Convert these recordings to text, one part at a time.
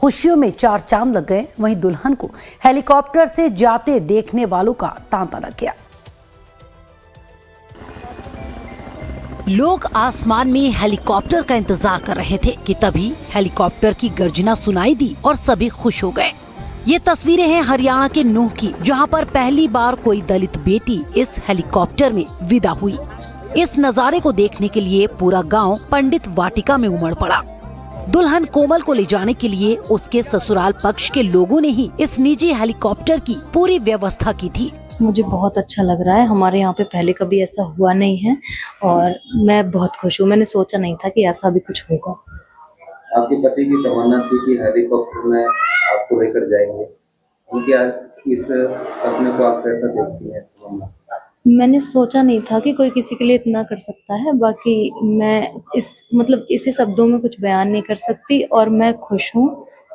खुशियों में चार चांद लग गए। वहीं दुल्हन को हेलीकॉप्टर से जाते देखने वालों का तांता लग गया। लोग आसमान में हेलीकॉप्टर का इंतजार कर रहे थे कि तभी हेलीकॉप्टर की गर्जना सुनाई दी और सभी खुश हो गए। ये तस्वीरें हैं हरियाणा के नूह की, जहां पर पहली बार कोई दलित बेटी इस हेलीकॉप्टर में विदा हुई। इस नजारे को देखने के लिए पूरा गांव पंडित वाटिका में उमड़ पड़ा। दुल्हन कोमल को ले जाने के लिए उसके ससुराल पक्ष के लोगों ने ही इस निजी हेलीकॉप्टर की पूरी व्यवस्था की थी। मुझे बहुत अच्छा लग रहा है। हमारे यहाँ पे पहले कभी ऐसा हुआ नहीं है और मैं बहुत खुश हूँ। मैंने सोचा नहीं था कि ऐसा भी कुछ होगा। आपके पति की तमन्ना थी कि हेलीकॉप्टर में आपको लेकर जाएंगे, उनके आज इस सपने को आप कैसा देखती हैं? मैंने सोचा नहीं था कि कोई किसी के लिए इतना कर सकता है। बाकी मैं इसी शब्दों में कुछ बयान नहीं कर सकती और मैं खुश हूँ।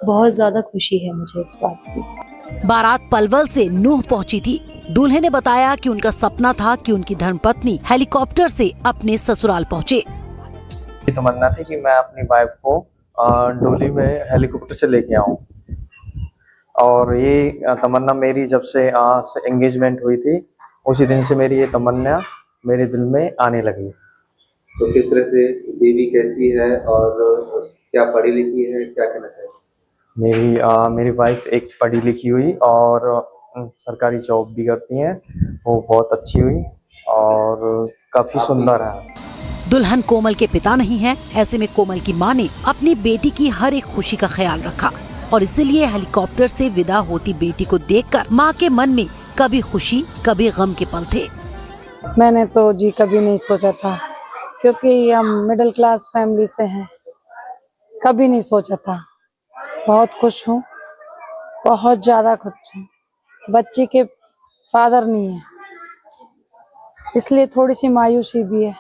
बहुत ज्यादा खुशी है मुझे इस बात की। बारात पलवल से नूह पहुंची थी। दूल्हे ने बताया कि उनका सपना था कि उनकी धर्मपत्नी हेलीकॉप्टर से अपने ससुराल पहुंचे। तमन्ना थी कि मैं अपनी वाइफ को डोली में हेलीकॉप्टर से लेके आऊं, और ये तमन्ना मेरी जब से एंगेजमेंट हुई थी उसी दिन से मेरी ये तमन्ना मेरे दिल में आने लगी। तो किस तरह से बीवी कैसी है और क्या पढ़ी लिखी है, क्या कहना है? मेरी वाइफ एक पढ़ी लिखी हुई और सरकारी जॉब भी करती हैं। वो बहुत अच्छी हुई और काफी सुंदर है। दुल्हन कोमल के पिता नहीं है, ऐसे में कोमल की मां ने अपनी बेटी की हर एक खुशी का ख्याल रखा और इसीलिए हेलीकॉप्टर से विदा होती बेटी को देखकर मां के मन में कभी खुशी कभी गम के पल थे। मैंने तो जी कभी नहीं सोचा था, क्योंकि हम मिडिल क्लास फैमिली से हैं। कभी नहीं सोचा था। बहुत खुश हूँ, बहुत ज्यादा खुश हूँ। बच्चे के फादर नहीं है, इसलिए थोड़ी सी मायूसी भी है,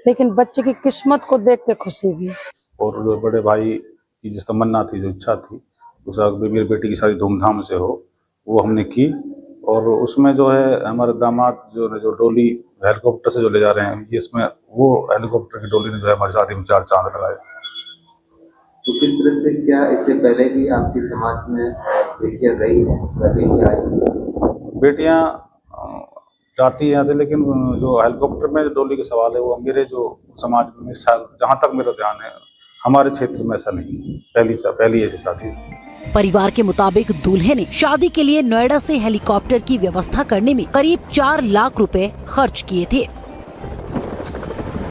लेकिन बच्चे की किस्मत को देख के खुशी भी है। और बड़े भाई की जो तमन्ना थी, जो इच्छा थी, उस मेरी बेटी की शादी धूमधाम से हो, वो हमने की। और उसमें जो है हमारे दामाद जो डोली हेलीकॉप्टर से जो ले जा रहे हैं, इसमें वो हेलीकॉप्टर की डोली ने जो है हमारी शादी में चार चांद लगाए। तो किस तरह से, क्या इससे पहले भी आपके समाज में बेटियां गई हैं, बेटियां आई? बेटियां जाती हैं, लेकिन जो हेलीकॉप्टर में डोली का सवाल है, वो मेरे जो समाज में जहाँ तक मेरा ध्यान है, हमारे क्षेत्र में ऐसा नहीं है। पहली ऐसी शादी। परिवार के मुताबिक दूल्हे ने शादी के लिए नोएडा से हेलीकॉप्टर की व्यवस्था करने में करीब 4 लाख रुपए खर्च किए थे।